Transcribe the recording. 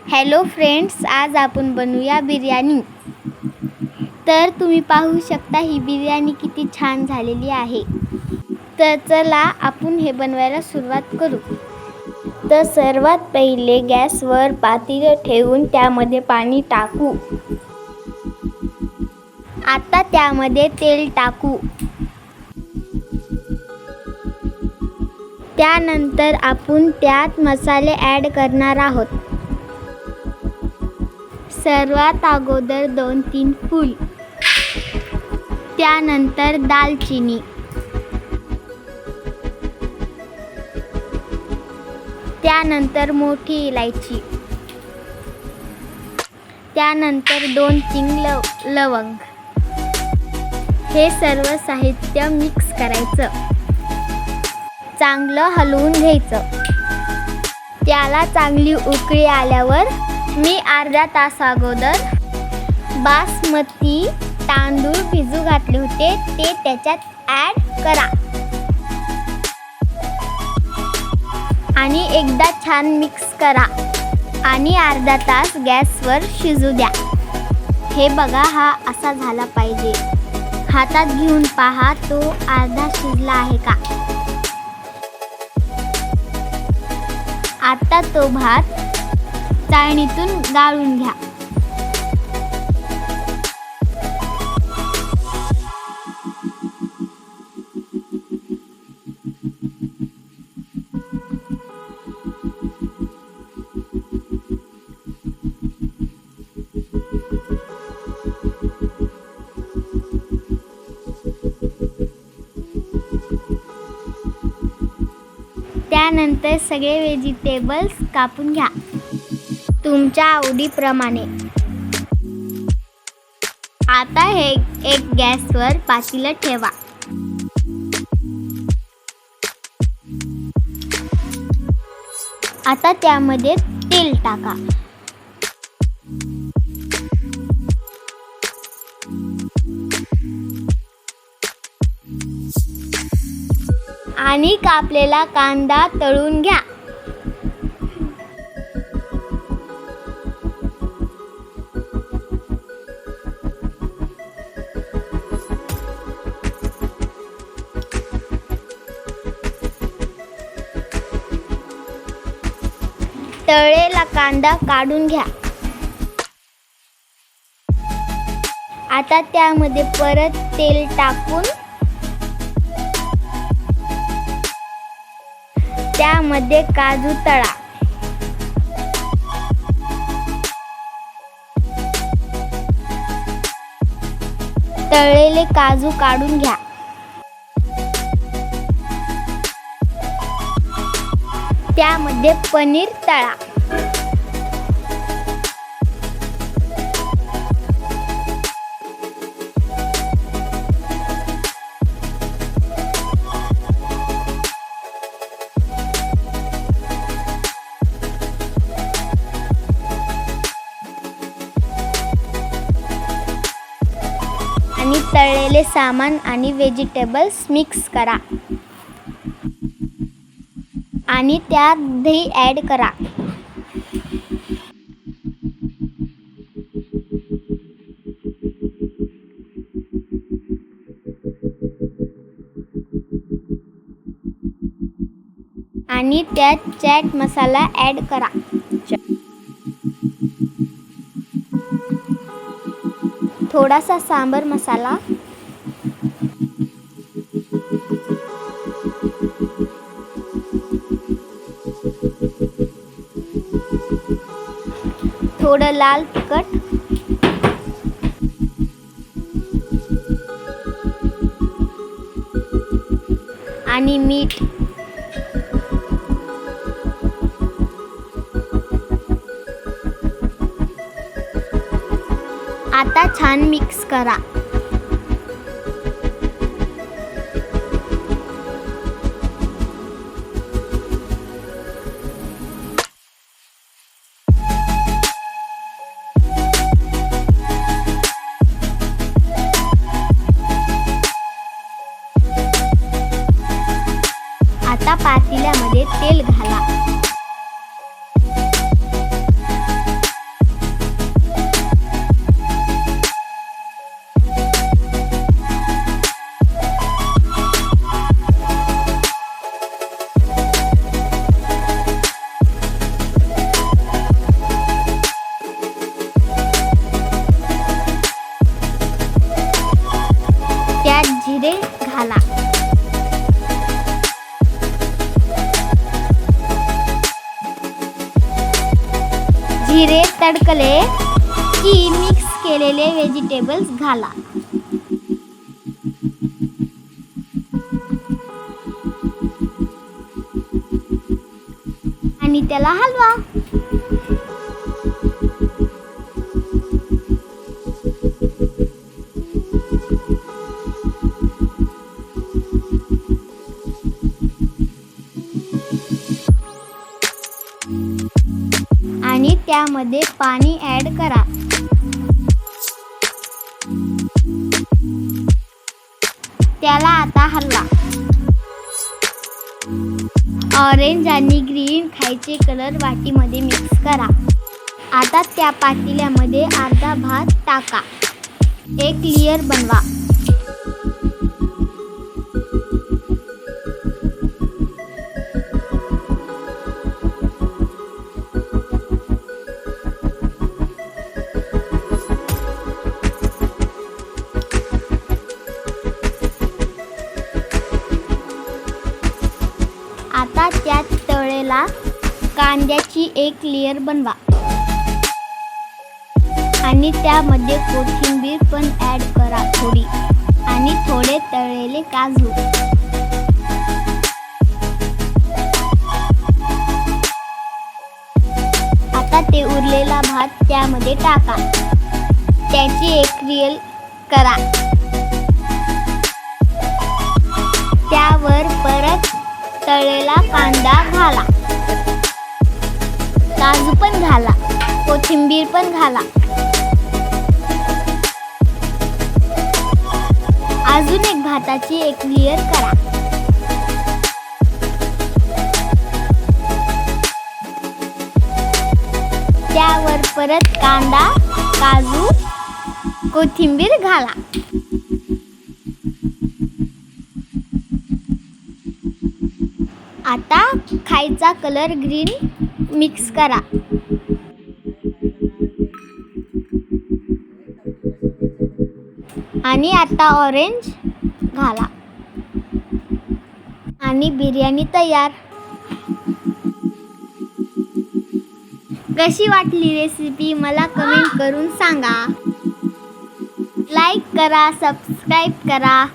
Hello friends, आज आपण बनवूया बिर्याणी। तर तुम्ही पाहू शकता ही बिर्याणी किती छान झालेली आहे। तर चला आपण हे बनवायला सुरुवात करू। तर सर्वात पहिले गॅसवर पातेले ठेवून त्यामध्ये पाणी टाकू। आता त्यामध्ये तेल टाकू। त्यानंतर आपण त्यात मसाले ॲड करणार आहोत। सर्वात अगोदर 2-3 फूल, त्यानंतर दालचिनी, त्यानंतर मोठी इलायची, त्यानंतर 2-3 लवंग। हे सर्व साहित्य मिक्स करायचं, चांगलं हलवून घ्यायचं। त्याला चांगली उकळी आल्यावर मी अर्धा तास अगोदर बासमती तांदूळ भिजू घातले होते ते त्याच्यात ॲड करा आणि एकदा छान मिक्स करा आणि अर्धा तास गॅसवर शिजू द्या। हे बघा, हा असा झाला पाहिजे। हातात घेऊन पहा तो अर्धा शिजला आहे का। आता तो भात चाळणीतून गाळून घ्या। त्यानंतर सगळे व्हेजिटेबल्स कापून घ्या तुमच्या आवडीप्रमाणे। आता हे एक गॅसवर पातेलं ठेवा। आता त्यामध्ये तेल टाका। आणि कापलेला कांदा तळून घ्या। तळलेला कांदा काढून घ्या। आता त्यामध्ये परत तेल टाकून त्यामध्ये काजू तळा। तळलेले काजू काढून घ्या। त्यामध्ये पनीर तळा। आणि तळलेले सामान आणि व्हेजिटेबल्स मिक्स करा आणि त्यात दही ॲड करा। आणि त्यात चाट मसाला ॲड करा। थोडासा सांबर मसाला, थोडं लाल तिखट, आणि मीठ। आता छान मिक्स करा। आता पातेल्यामध्ये तेल घाला. त्यात जिरे घाला. जिरे तडकले की मिक्स केलेले व्हेजिटेबल्स घाला. आणि त्याला हलवा. आणि त्यामध्ये पाणी ॲड करा. त्याला आता हलवा. ऑरेंज आणि ग्रीन खायचे कलर वाटीमध्ये मिक्स करा. आता त्या पातेल्यामध्ये अर्धा भात टाका. एक लेयर बनवा. आता त्यात तळलेला कांद्याची एक लेयर बनवा आणि त्यामध्ये कोथिंबीर पण ॲड करा थोडी, आणि थोडे तळलेले काजू. आता ते उरलेला भात त्यामध्ये टाका. त्याची एक लेयर करा. त्यावर परत तळलेला कांदा घाला. काजू पण घाला. कोथिंबीर पण घाला. अजून एक भाताची एक लेयर करा. त्यावर परत कांदा, काजू, कोथिंबीर घाला. आता खायचा कलर ग्रीन मिक्स करा. आणि आता ऑरेंज घाला. आणि बिर्याणी तयार. कशी वाटली रेसिपी मला कमेंट करून सांगा. लाईक करा, सबस्क्राईब करा.